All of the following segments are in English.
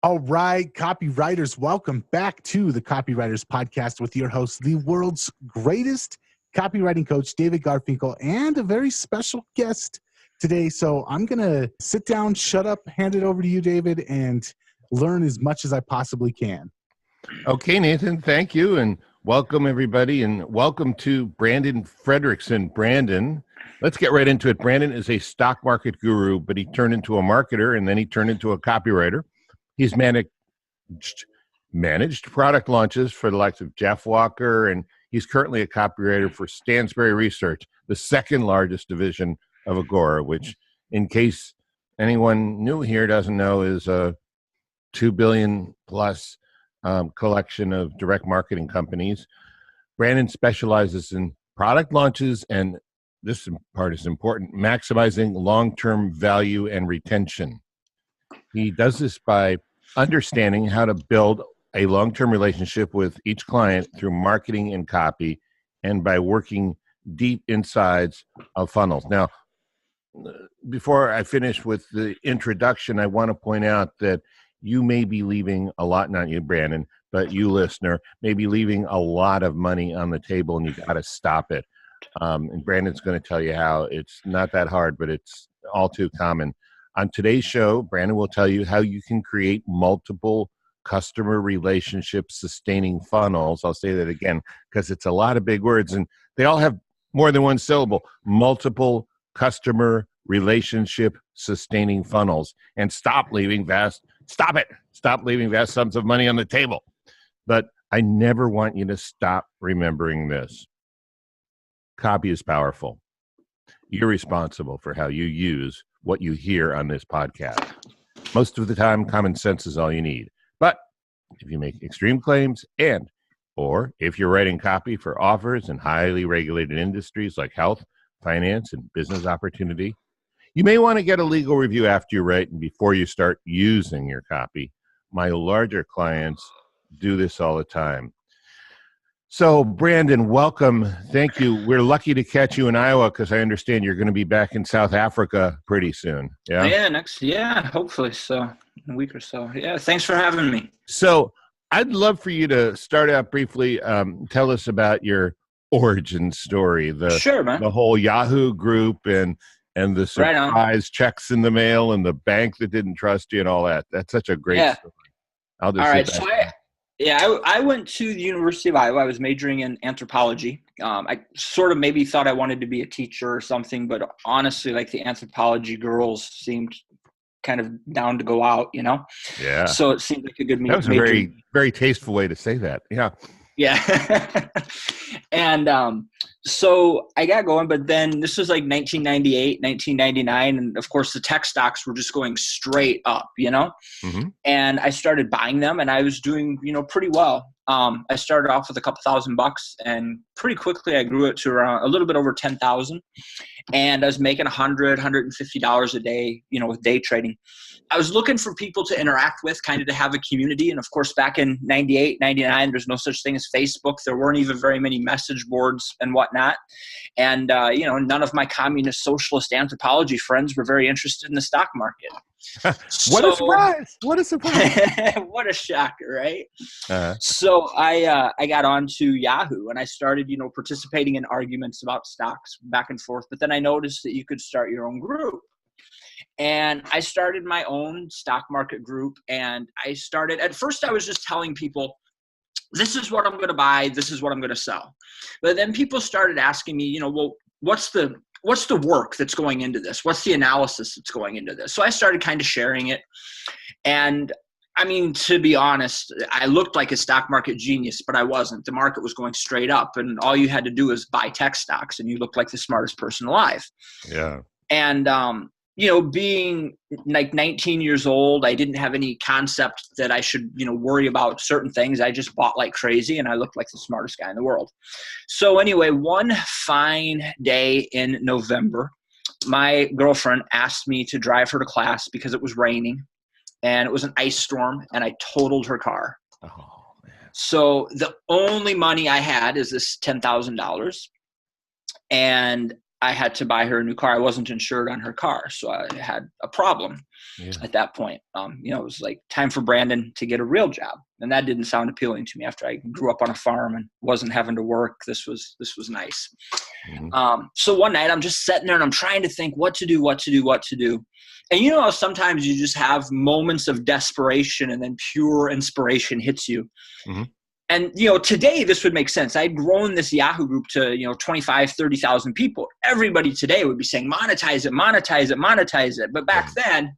All right, copywriters, welcome back to the Copywriters Podcast with your host, the world's greatest copywriting coach, David Garfinkel, and a very special guest today. So I'm going to sit down, shut up, hand it over to you, David, and learn as much as I possibly can. Okay, Nathan, thank you, and welcome, everybody, and welcome to Brandon Frederickson. Brandon, let's get right into it. Brandon is a stock market guru, but he turned into a marketer, and then he turned into a copywriter. He's managed product launches for the likes of Jeff Walker, and he's currently a copywriter for Stansberry Research, the second largest division of Agora, which, in case anyone new here doesn't know, is a $2 billion plus collection of direct marketing companies. Brandon specializes in product launches, and this part is important, maximizing long-term value and retention. He does this by understanding how to build a long-term relationship with each client through marketing and copy, and by working deep insides of funnels. Now, before I finish with the introduction, I want to point out that you may be leaving a lot, not you, Brandon, but you, listener, may be leaving a lot of money on the table, and you got to stop it. And Brandon's going to tell you how it's not that hard, but it's all too common. On today's show, Brandon will tell you how you can create multiple customer relationship sustaining funnels. I'll say that again because it's a lot of big words, and they all have more than one syllable. Multiple customer relationship sustaining funnels. And stop leaving vast sums of money on the table. But I never want you to stop remembering this. Copy is powerful. You're responsible for how you use what you hear on this podcast. Most of the time, common sense is all you need. But if you make extreme claims or if you're writing copy for offers in highly regulated industries like health, finance, and business opportunity, you may want to get a legal review after you write and before you start using your copy. My larger clients do this all the time. So, Brandon, welcome. Thank you. We're lucky to catch you in Iowa because I understand you're going to be back in South Africa pretty soon. Yeah, hopefully so, in a week or so. Yeah, thanks for having me. So, I'd love for you to start out briefly. Tell us about your origin story. Sure, man. The whole Yahoo group and the surprise checks in the mail and the bank that didn't trust you and all that. That's such a great story. All right, so I went to the University of Iowa. I was majoring in anthropology. I sort of maybe thought I wanted to be a teacher or something, but honestly, like the anthropology girls seemed kind of down to go out, you know? Yeah. So it seemed like a good major. That was a very, very tasteful way to say that. Yeah. Yeah. And so I got going, but then this was like 1998, 1999. And of course the tech stocks were just going straight up, you know? Mm-hmm. And I started buying them and I was doing, pretty well. I started off with a couple $1,000 and pretty quickly I grew it to around a little bit over 10,000. And I was making $100, $150 a day, with day trading. I was looking for people to interact with, kind of to have a community. And of course, back in 98, 99, there's no such thing as Facebook. There weren't even very many message boards and whatnot. And, none of my communist socialist anthropology friends were very interested in the stock market. What a surprise. What a shocker, right? Uh-huh. So I got onto Yahoo and I started, participating in arguments about stocks back and forth. But then I noticed that you could start your own group. And I started my own stock market group. And at first I was just telling people, this is what I'm going to buy. This is what I'm going to sell. But then people started asking me, well, what's the work that's going into this? What's the analysis that's going into this? So I started kind of sharing it. And I mean, to be honest, I looked like a stock market genius, but I wasn't. The market was going straight up and all you had to do was buy tech stocks and you looked like the smartest person alive. Yeah. And, being like 19 years old, I didn't have any concept that I should, worry about certain things. I just bought like crazy and I looked like the smartest guy in the world. So anyway, one fine day in November, my girlfriend asked me to drive her to class because it was raining and it was an ice storm and I totaled her car. Oh, man. So the only money I had is this $10,000. And I had to buy her a new car. I wasn't insured on her car, so I had a problem at that point. It was like time for Brandon to get a real job, and that didn't sound appealing to me after I grew up on a farm and wasn't having to work. This was nice. So one night I'm just sitting there and I'm trying to think what to do. And sometimes you just have moments of desperation and then pure inspiration hits you. And, today this would make sense. I'd grown this Yahoo group to, 25, 30,000 people. Everybody today would be saying, monetize it. But back then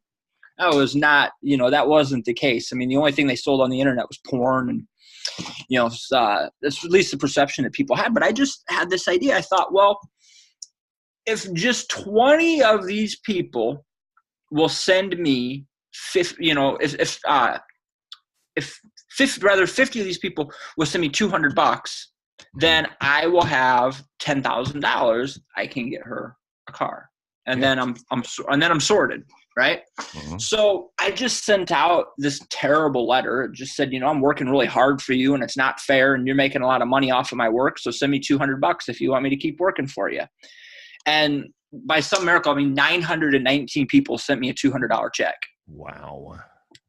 that was not, that wasn't the case. I mean, the only thing they sold on the internet was porn and, that's at least the perception that people had. But I just had this idea. I thought, well, if just 20 of these people will send me 50, if 50 of these people will send me $200, then I will have $10,000. I can get her a car, and then I'm sorted, right? So I just sent out this terrible letter. It just said, I'm working really hard for you, and it's not fair, and you're making a lot of money off of my work. So send me $200 if you want me to keep working for you. And by some miracle, 919 people sent me a $200 check. Wow.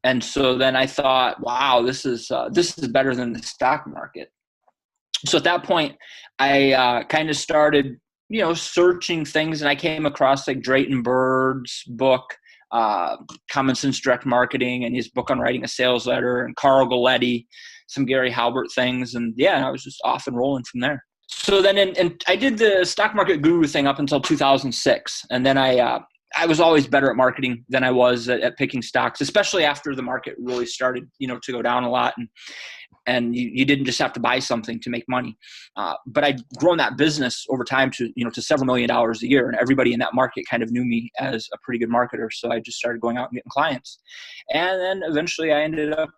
And so then I thought, wow, this is better than the stock market. So at that point, I kind of started, searching things, and I came across like Drayton Bird's book, Common Sense Direct Marketing, and his book on writing a sales letter, and Carl Galletti, some Gary Halbert things. And I was just off and rolling from there. So then and I did the stock market guru thing up until 2006. And then I was always better at marketing than I was at picking stocks, especially after the market really started, to go down a lot. And you didn't just have to buy something to make money. But I'd grown that business over time to several $1 million a year. And everybody in that market kind of knew me as a pretty good marketer. So I just started going out and getting clients. And then eventually I ended up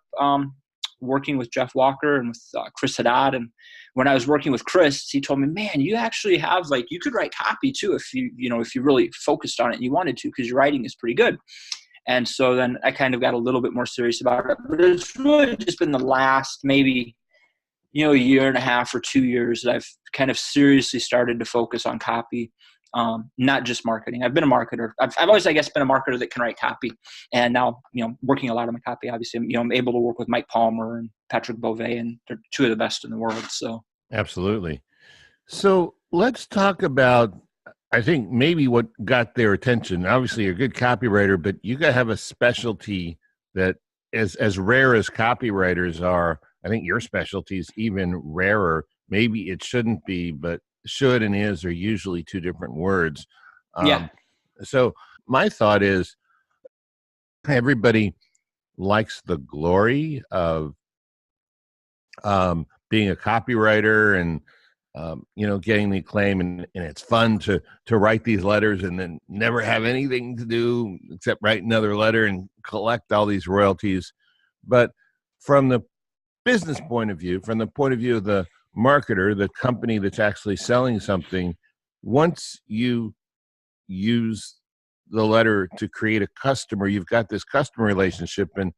working with Jeff Walker and with Chris Haddad. And when I was working with Chris, he told me, man, you actually have you could write copy too if you really focused on it and you wanted to, because your writing is pretty good. And so then I kind of got a little bit more serious about it. But it's really just been the last maybe, a year and a half or 2 years that I've kind of seriously started to focus on copy, not just marketing. I've been a marketer. I've always, I guess, been a marketer that can write copy. And now, working a lot on my copy, obviously, I'm able to work with Mike Palmer and Patrick Beauvais, and they're two of the best in the world. So absolutely. So let's talk about, I think, maybe what got their attention. Obviously, you're a good copywriter, but you got to have a specialty that as rare as copywriters are. I think your specialty is even rarer. Maybe it shouldn't be, but should and is are usually two different words. So my thought is everybody likes the glory of being a copywriter and getting the acclaim, and it's fun to write these letters and then never have anything to do except write another letter and collect all these royalties. But from the business point of view, from the point of view of the marketer, the company that's actually selling something, once you use the letter to create a customer, you've got this customer relationship. And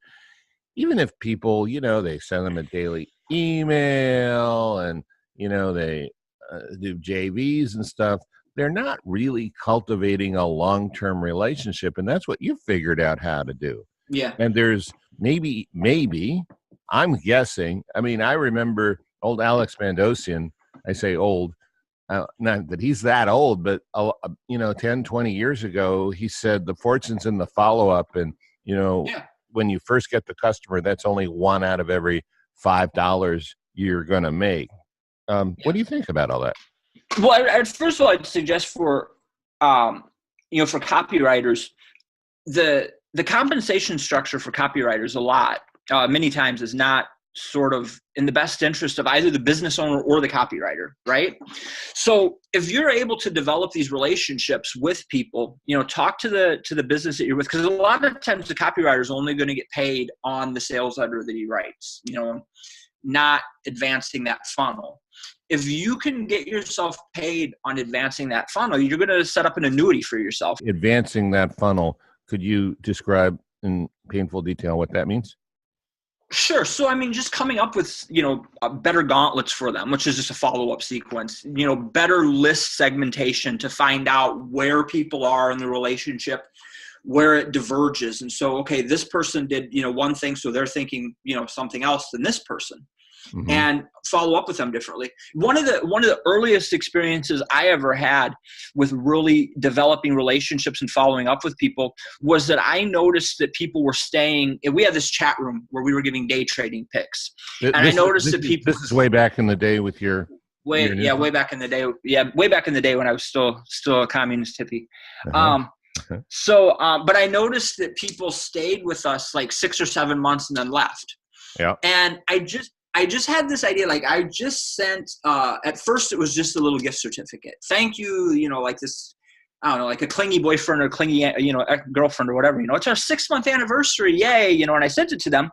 even if people, they send them a daily email and, they do JVs and stuff, they're not really cultivating a long-term relationship. And that's what you figured out how to do. Yeah. And there's maybe, I'm guessing, I remember old Alex Mandosian. I say old, not that he's that old, but 10, 20 years ago, he said the fortune's in the follow-up. And, when you first get the customer, that's only one out of every $5 you're going to make. What do you think about all that? Well, first of all, I'd suggest for copywriters, the compensation structure for copywriters many times is not sort of in the best interest of either the business owner or the copywriter, right? So if you're able to develop these relationships with people, talk to the business that you're with, because a lot of times the copywriter is only going to get paid on the sales letter that he writes, not advancing that funnel. If you can get yourself paid on advancing that funnel, you're going to set up an annuity for yourself. Advancing that funnel, could you describe in painful detail what that means? Sure. So, I mean, just coming up with, better gauntlets for them, which is just a follow-up sequence, better list segmentation to find out where people are in the relationship, where it diverges. And so, okay, this person did, one thing, so they're thinking, something else than this person. Mm-hmm. And follow up with them differently. One of the earliest experiences I ever had with really developing relationships and following up with people was that I noticed that people were staying. We had this chat room where we were giving day trading picks, and I noticed that people. This is way back in the day with your. Way back in the day. Yeah, way back in the day when I was still a communist hippie. But I noticed that people stayed with us like 6 or 7 months and then left. Yeah. And I just had this idea, like I just sent, at first it was just a little gift certificate. Thank you, like this, I don't know, like a clingy boyfriend or clingy, girlfriend or whatever, it's our 6-month anniversary. Yay. And I sent it to them,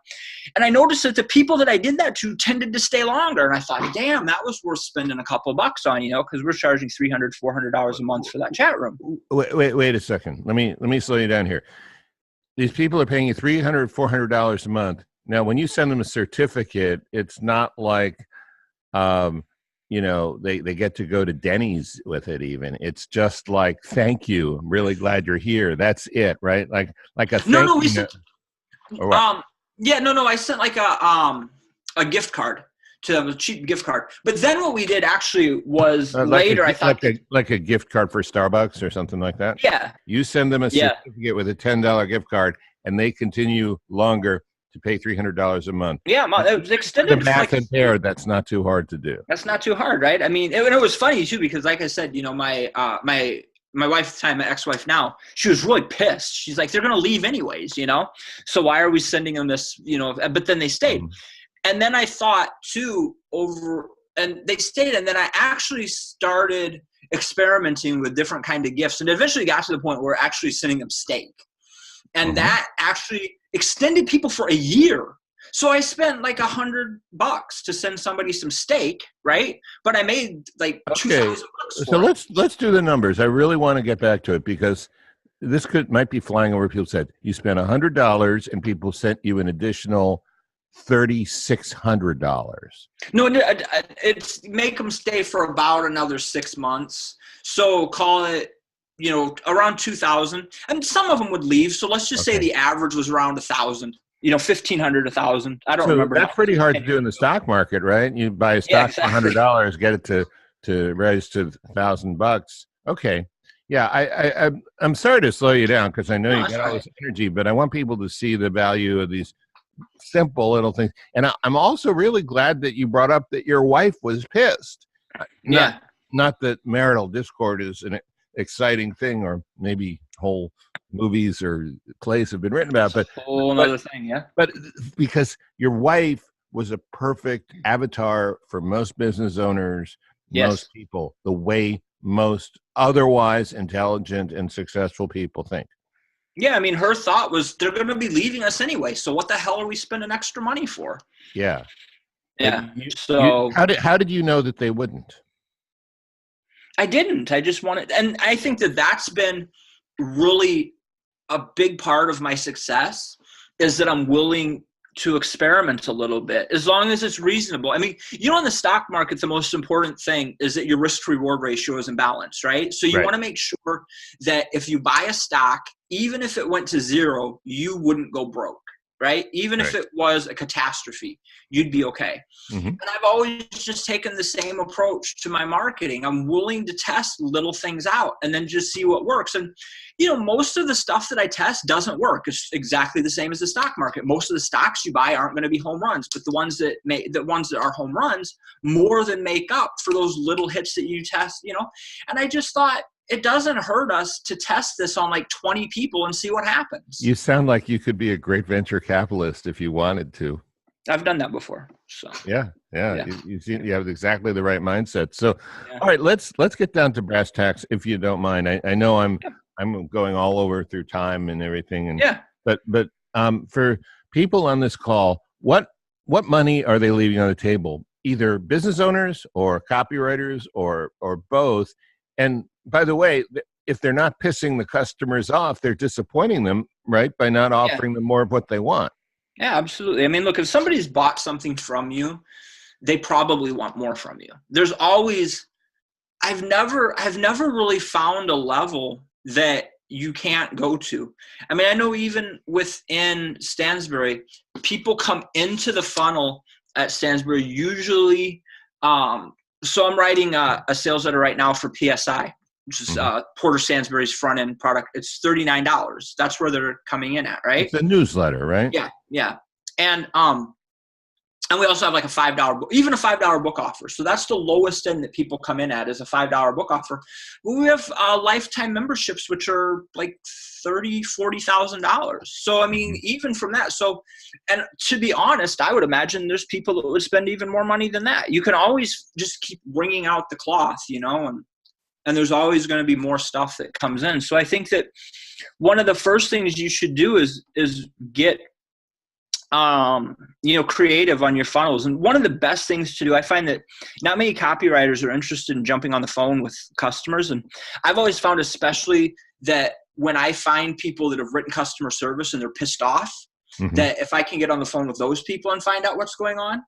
and I noticed that the people that I did that to tended to stay longer. And I thought, damn, that was worth spending a couple of bucks on, because we're charging $300, $400 a month for that chat room. Wait a second. Let me slow you down here. These people are paying you $300, $400 a month. Now, when you send them a certificate, it's not like, they get to go to Denny's with it even. It's just like, thank you. I'm really glad you're here. That's it, right? Like a thank you. We sent, I sent like a gift card to them, a cheap gift card. But then what we did actually was later, I thought. Like a gift card for Starbucks or something like that? Yeah. You send them a certificate with a $10 gift card, and they continue longer to pay $300 a month. Yeah, it was extended. The math impaired, that's not too hard to do. That's not too hard, right? I mean, it was funny too, because like I said, my wife at the time, my ex-wife now, she was really pissed. She's like, they're going to leave anyways, so why are we sending them this, but then they stayed. And then I thought too and they stayed, and then I actually started experimenting with different kind of gifts, and eventually got to the point where we're actually sending them steak. And that actually extended people for a year. So I spent like $100 to send somebody some steak, right? But I made like $2,000. So let's do the numbers. I really want to get back to it, because this might be flying over people's head. You spent $100 and people sent you an additional $3,600. No, it's make them stay for about another 6 months. So call it, around 2,000, and some of them would leave. So let's just say the average was around 1,000, 1,500, 1,000. I don't remember. That's pretty hard to do in the stock market, right? You buy a stock for $100, get it to raise to $1,000. Okay. Yeah. I'm sorry to slow you down, because I know you got all this energy, but I want people to see the value of these simple little things. And I'm also really glad that you brought up that your wife was pissed. Not that marital discord is an exciting thing, or maybe whole movies or plays have been written about, but a whole other thing. Yeah. But because your wife was a perfect avatar for most business owners, most people, the way most otherwise intelligent and successful people think. Yeah. I mean, her thought was, they're going to be leaving us anyway, so what the hell are we spending extra money for? Yeah. Yeah. How did you know that they wouldn't? I didn't. I just wanted, and I think that that's been really a big part of my success, is that I'm willing to experiment a little bit, as long as it's reasonable. I mean, in the stock market, the most important thing is that your risk to reward ratio is in balance, right? So you want to make sure that if you buy a stock, even if it went to zero, you wouldn't go broke. Right? Even if it was a catastrophe, you'd be okay. And I've always just taken the same approach to my marketing. I'm willing to test little things out and then just see what works. And, most of the stuff that I test doesn't work. It's exactly the same as the stock market. Most of the stocks you buy aren't going to be home runs, but the ones that are home runs more than make up for those little hits that you test, and I just thought, it doesn't hurt us to test this on like 20 people and see what happens. You sound like you could be a great venture capitalist if you wanted to. I've done that before. So yeah. You have exactly the right mindset. So, all right, let's get down to brass tacks, if you don't mind. I know I'm going all over through time and everything, and but for people on this call, what money are they leaving on the table? Either business owners or copywriters or both. And by the way, if they're not pissing the customers off, they're disappointing them, right? By not offering them more of what they want. Yeah, absolutely. I mean, look, if somebody's bought something from you, they probably want more from you. There's always, I've never really found a level that you can't go to. I mean, I know even within Stansberry, people come into the funnel at Stansberry usually. So I'm writing a sales letter right now for PSI, which is Porter Stansberry's front end product. It's $39. That's where they're coming in at, right? It's a newsletter, right? Yeah. And we also have like a $5 book, even a $5 book offer. So that's the lowest end that people come in at is a $5 book offer. We have lifetime memberships, which are like $30,000, $40,000. So, I mean, even from that. So, and to be honest, I would imagine there's people that would spend even more money than that. You can always just keep wringing out the cloth, and there's always going to be more stuff that comes in. So I think that one of the first things you should do is get creative on your funnels. And one of the best things to do, I find that not many copywriters are interested in jumping on the phone with customers. And I've always found, especially that when I find people that have written customer service and they're pissed off, that if I can get on the phone with those people and find out what's going on,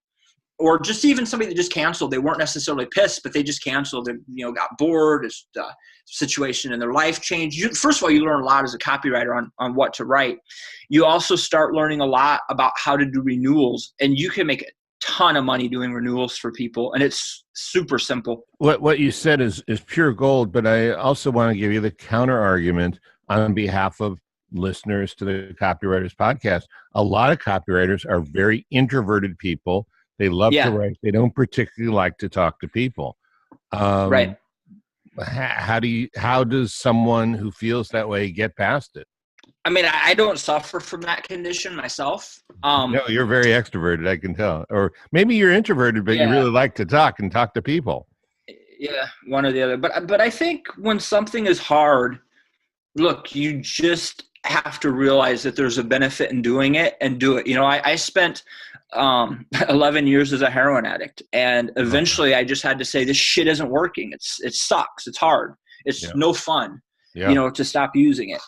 or just even somebody that just canceled, they weren't necessarily pissed, but they just canceled and, got bored. It's the situation in their life changed. First of all, you learn a lot as a copywriter on what to write. You also start learning a lot about how to do renewals, and you can make a ton of money doing renewals for people. And it's super simple. What you said is pure gold, but I also want to give you the counter argument on behalf of listeners to the Copywriters Podcast. A lot of copywriters are very introverted people. They love to write. They don't particularly like to talk to people. Right. How does someone who feels that way get past it? I mean, I don't suffer from that condition myself. No, you're very extroverted, I can tell. Or maybe you're introverted, but you really like to talk to people. Yeah, one or the other. But I think when something is hard, look, you just have to realize that there's a benefit in doing it and do it. I spent 11 years as a heroin addict, and eventually I just had to say, this shit isn't working. It sucks. It's hard. It's no fun, to stop using it.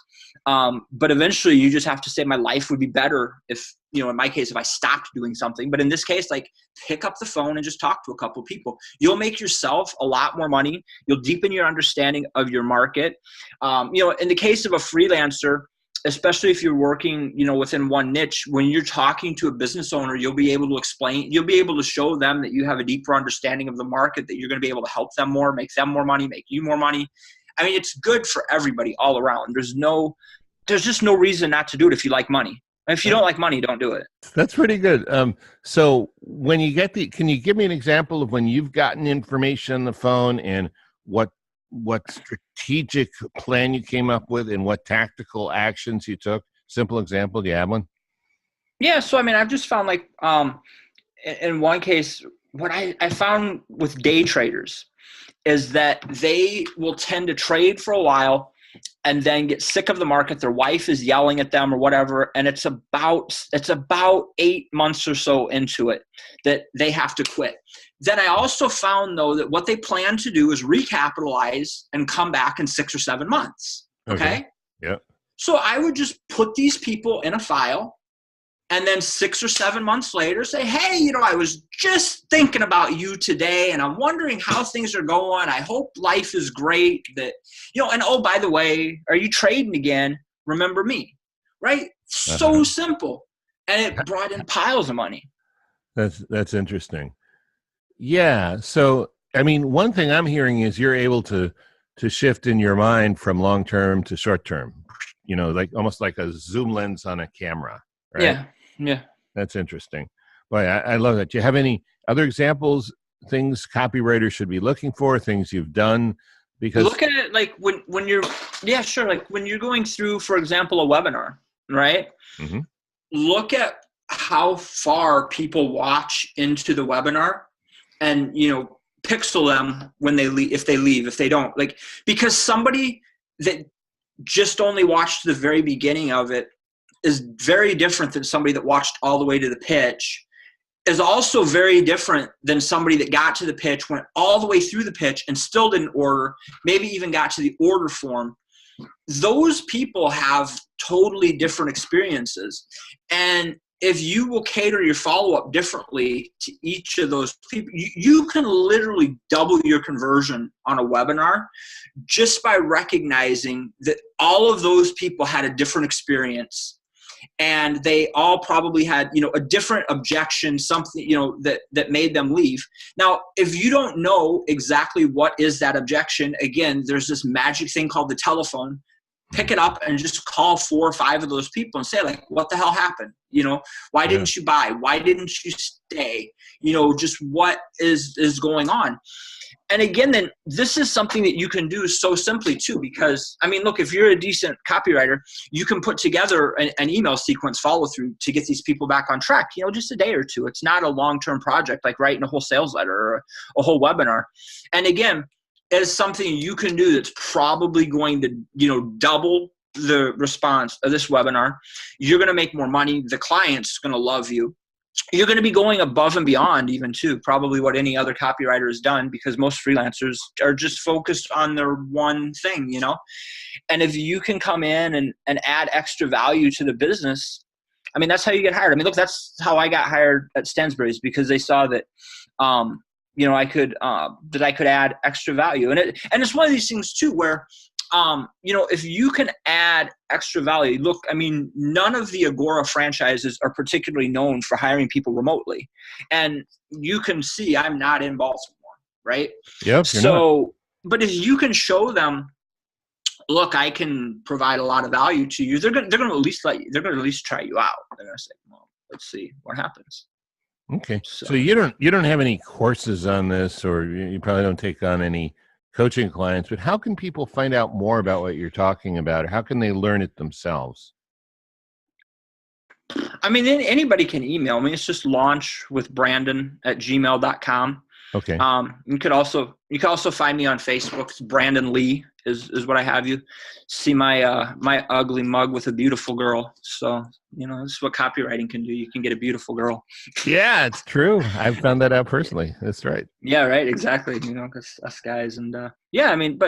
But eventually you just have to say, my life would be better if, in my case, if I stopped doing something. But in this case, like, pick up the phone and just talk to a couple of people. You'll make yourself a lot more money. You'll deepen your understanding of your market. In the case of a freelancer, especially if you're working, within one niche, when you're talking to a business owner, you'll be able to show them that you have a deeper understanding of the market, that you're going to be able to help them more, make them more money, make you more money. I mean, it's good for everybody all around. There's just no reason not to do it if you like money. If you don't like money, don't do it. That's pretty good. So when you can you give me an example of when you've gotten information on the phone and what strategic plan you came up with and what tactical actions you took? Simple example. Do you have one? Yeah. So, I mean, I've just found, like, in one case, what I found with day traders is that they will tend to trade for a while and then get sick of the market. Their wife is yelling at them or whatever. And it's about 8 months or so into it that they have to quit. Then I also found, though, that what they plan to do is recapitalize and come back in 6 or 7 months. Okay? Yeah. So I would just put these people in a file, and then 6 or 7 months later say, hey, I was just thinking about you today, and I'm wondering how things are going. I hope life is great. That, and oh, by the way, are you trading again? Remember me, right? So simple. And it brought in piles of money. That's interesting. Yeah. So, I mean, one thing I'm hearing is you're able to shift in your mind from long-term to short-term, like almost like a zoom lens on a camera, right? Yeah. That's interesting. Boy, I love that. Do you have any other examples, things copywriters should be looking for, things you've done? Because look at it like when you're, like when you're going through, for example, a webinar, right? Mm-hmm. Look at how far people watch into the webinar, and, pixel them when they leave, if they don't, like, because somebody that just only watched the very beginning of it is very different than somebody that watched all the way to the pitch, is also very different than somebody that got to the pitch, went all the way through the pitch and still didn't order, maybe even got to the order form. Those people have totally different experiences. And if you will cater your follow-up differently to each of those people, you can literally double your conversion on a webinar just by recognizing that all of those people had a different experience. And they all probably had, a different objection, something, that made them leave. Now, if you don't know exactly what is that objection, again, there's this magic thing called the telephone. Pick it up and just call 4 or 5 of those people and say, like, what the hell happened? Why didn't you buy? Why didn't you stay? Just what is going on? And again, then this is something that you can do so simply too, because look, if you're a decent copywriter, you can put together an email sequence follow through to get these people back on track, just a day or two. It's not a long-term project like writing a whole sales letter or a whole webinar. And again, it's something you can do that's probably going to, double the response of this webinar. You're going to make more money. The client's going to love you. You're going to be going above and beyond even too, probably what any other copywriter has done, because most freelancers are just focused on their one thing, And if you can come in and add extra value to the business, that's how you get hired. Look, that's how I got hired at Stansberry's, because they saw that, I could add extra value. And it's one of these things too, where, if you can add extra value, look, none of the Agora franchises are particularly known for hiring people remotely. And you can see I'm not in Baltimore, right? Yep. So, but if you can show them, look, I can provide a lot of value to you, they're going to at least try you out. They're going to say, well, let's see what happens. Okay. So you don't have any courses on this, or you probably don't take on any coaching clients, but how can people find out more about what you're talking about? Or how can they learn it themselves? Anybody can email me. It's just launchwithbrandon@gmail.com. Okay. You could also find me on Facebook. It's Brandon Lee is what I have. You see my my ugly mug with a beautiful girl. So this is what copywriting can do. You can get a beautiful girl. Yeah, it's true. I've found that out personally. That's right. Yeah, right. Exactly. Because us guys but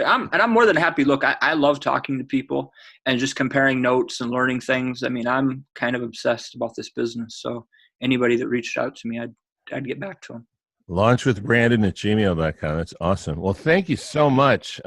I'm more than happy. Look, I love talking to people and just comparing notes and learning things. I'm kind of obsessed about this business. So anybody that reached out to me, I'd get back to them. Launchwithbrandon@gmail.com. That's awesome. Well, thank you so much.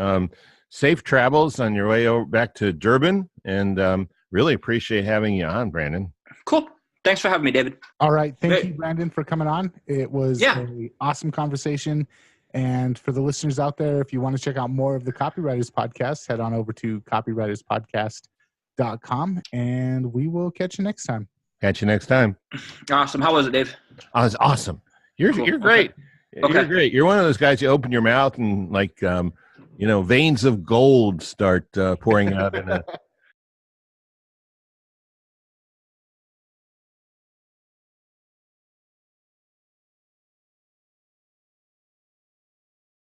Safe travels on your way over back to Durban, and really appreciate having you on, Brandon. Cool. Thanks for having me, David. All right. Thank you, Brandon, for coming on. It was an awesome conversation. And for the listeners out there, if you want to check out more of the Copywriters Podcast, head on over to copywriterspodcast.com, and we will catch you next time. Catch you next time. Awesome. How was it, Dave? Oh, it was awesome. You're great. Okay. You're great. You're one of those guys, you open your mouth and veins of gold start pouring out